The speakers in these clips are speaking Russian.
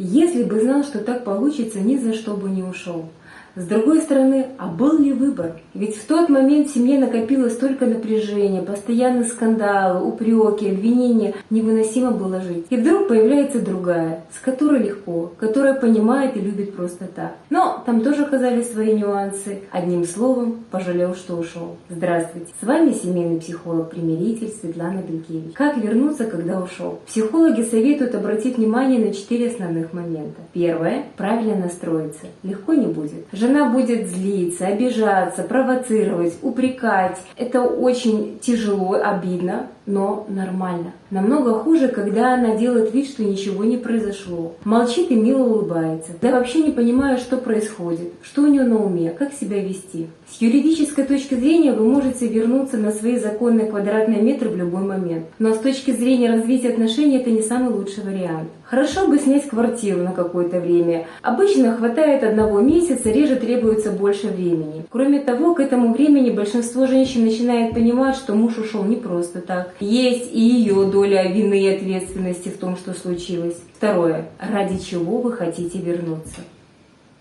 Если бы знал, что так получится, ни за что бы не ушел. С другой стороны, а был ли выбор? Ведь в тот момент в семье накопилось столько напряжения, постоянные скандалы, упреки, обвинения. Невыносимо было жить. И вдруг появляется другая, с которой легко, которая понимает и любит просто так. Но там тоже оказались свои нюансы. Одним словом, пожалел, что ушел. Здравствуйте. С вами семейный психолог-примиритель Светлана Белькевич. Как вернуться, когда ушел? Психологи советуют обратить внимание на 4 основных момента. Первое. Правильно настроиться. Легко не будет. Жена будет злиться, обижаться, провоцировать, упрекать. Это очень тяжело, обидно, но нормально. Намного хуже, когда она делает вид, что ничего не произошло. Молчит и мило улыбается. Да вообще не понимая, что происходит, что у нее на уме, как себя вести. С юридической точки зрения вы можете вернуться на свои законные квадратные метры в любой момент. Но с точки зрения развития отношений это не самый лучший вариант. Хорошо бы снять квартиру на какое-то время. Обычно хватает 1 месяца, реже требуется больше времени. Кроме того, к этому времени большинство женщин начинает понимать, что муж ушел не просто так. Есть и ее доля вины и ответственности в том, что случилось. Второе. Ради чего вы хотите вернуться?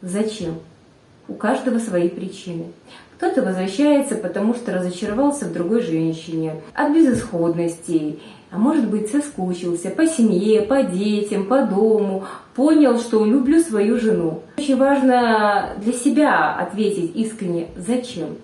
Зачем? У каждого свои причины. Кто-то возвращается, потому что разочаровался в другой женщине, от безысходности, а может быть соскучился по семье, по детям, по дому, понял, что люблю свою жену. Очень важно для себя ответить искренне «зачем?».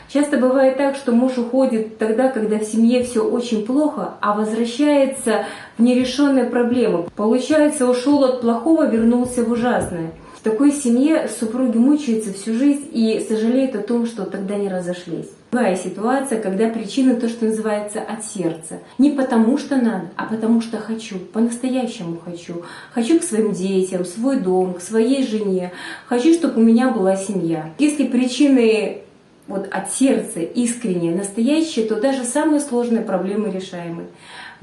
Часто бывает так, что муж уходит тогда, когда в семье все очень плохо, а возвращается в нерешенные проблемы. Получается, ушел от плохого, вернулся в ужасное. В такой семье супруги мучаются всю жизнь и сожалеют о том, что тогда не разошлись. Другая ситуация, когда причина то, что называется от сердца. Не потому что надо, а потому что хочу, по-настоящему хочу. Хочу к своим детям, свой дом, к своей жене. Хочу, чтобы у меня была семья. Если причины от сердца, искренние, настоящие, то даже самые сложные проблемы решаемы.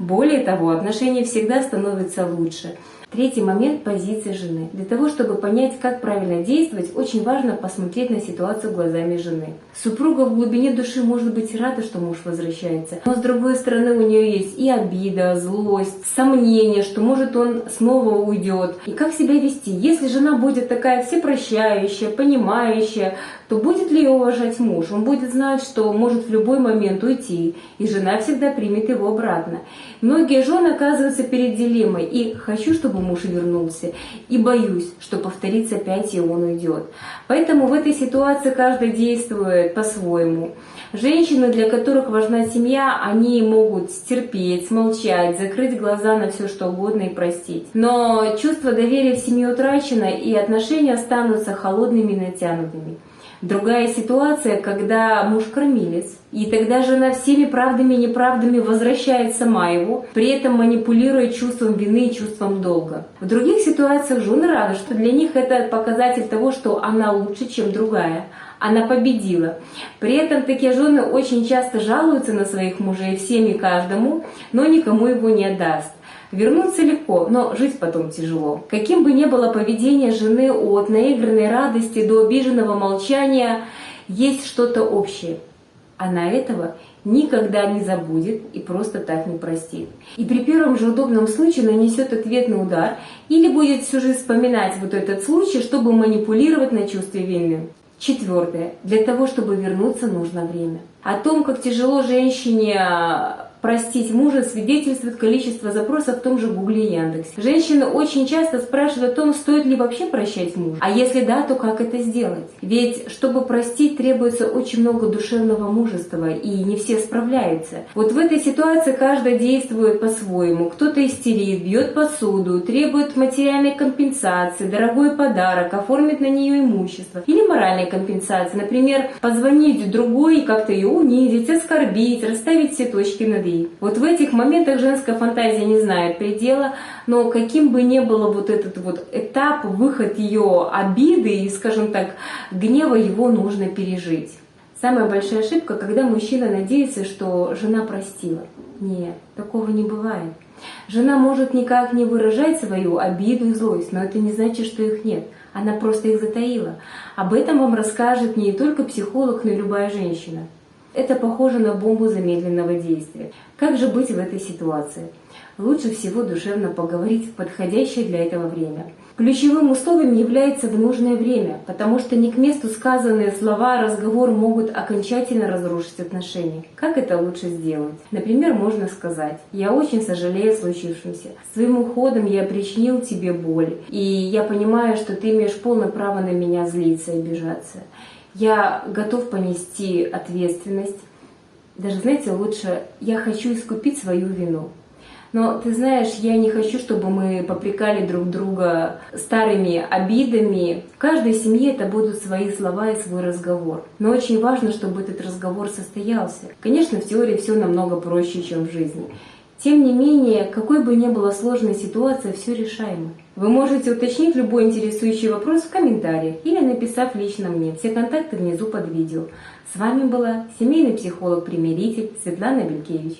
Более того, отношения всегда становятся лучше. Третий момент – позиция жены. Для того, чтобы понять, как правильно действовать, очень важно посмотреть на ситуацию глазами жены. Супруга в глубине души может быть рада, что муж возвращается, но с другой стороны у нее есть и обида, злость, сомнение, что может он снова уйдет. И как себя вести? Если жена будет такая всепрощающая, понимающая, то будет ли ее уважать муж? Он будет знать, что может в любой момент уйти, и жена всегда примет его обратно. Многие жены оказываются перед дилеммой и «хочу, чтобы муж вернулся», и «боюсь, что повторится опять и он уйдет». Поэтому в этой ситуации каждый действует по-своему. Женщины, для которых важна семья, они могут стерпеть, смолчать, закрыть глаза на все что угодно и простить. Но чувство доверия в семье утрачено, и отношения останутся холодными и натянутыми. Другая ситуация, когда муж кормилец, и тогда жена всеми правдами и неправдами возвращает сама его, при этом манипулируя чувством вины и чувством долга. В других ситуациях жены рады, что для них это показатель того, что она лучше, чем другая. Она победила. При этом такие жены очень часто жалуются на своих мужей всем и каждому, но никому его не отдаст. Вернуться легко, но жить потом тяжело. Каким бы ни было поведение жены, от наигранной радости до обиженного молчания, есть что-то общее. Она этого никогда не забудет и просто так не простит. И при первом же удобном случае нанесет ответный удар или будет всю жизнь вспоминать этот случай, чтобы манипулировать на чувстве вины. Четвертое. Для того, чтобы вернуться, нужно время. О том, как тяжело женщине простить мужа, свидетельствует количество запросов в том же Гугле и Яндексе. Женщины очень часто спрашивают о том, стоит ли вообще прощать мужа. А если да, то как это сделать? Ведь, чтобы простить, требуется очень много душевного мужества, и не все справляются. В этой ситуации каждый действует по-своему. Кто-то истерит, бьет посуду, требует материальной компенсации, дорогой подарок, оформит на нее имущество. Или моральной компенсации. Например, позвонить другой и как-то ее унизить, оскорбить, расставить все точки над «и». В этих моментах женская фантазия не знает предела, но каким бы ни было этот этап, выход ее обиды и, скажем так, гнева, его нужно пережить. Самая большая ошибка, когда мужчина надеется, что жена простила. Нет, такого не бывает. Жена может никак не выражать свою обиду и злость, но это не значит, что их нет. Она просто их затаила. Об этом вам расскажет не только психолог, но и любая женщина. Это похоже на бомбу замедленного действия. Как же быть в этой ситуации? Лучше всего душевно поговорить в подходящее для этого время. Ключевым условием является в нужное время, потому что не к месту сказанные слова, разговор могут окончательно разрушить отношения. Как это лучше сделать? Например, можно сказать: «Я очень сожалею о случившемся. Своим уходом я причинил тебе боль, и я понимаю, что ты имеешь полное право на меня злиться и обижаться. Я готов понести ответственность. Даже, знаете, лучше я хочу искупить свою вину. Но, ты знаешь, я не хочу, чтобы мы попрекали друг друга старыми обидами. В каждой семье это будут свои слова и свой разговор. Но очень важно, чтобы этот разговор состоялся. Конечно, в теории все намного проще, чем в жизни. Тем не менее, какой бы ни была сложной ситуация, все решаемо. Вы можете уточнить любой интересующий вопрос в комментариях или написав лично мне. Все контакты внизу под видео. С вами была семейный психолог-примиритель Светлана Белькевич.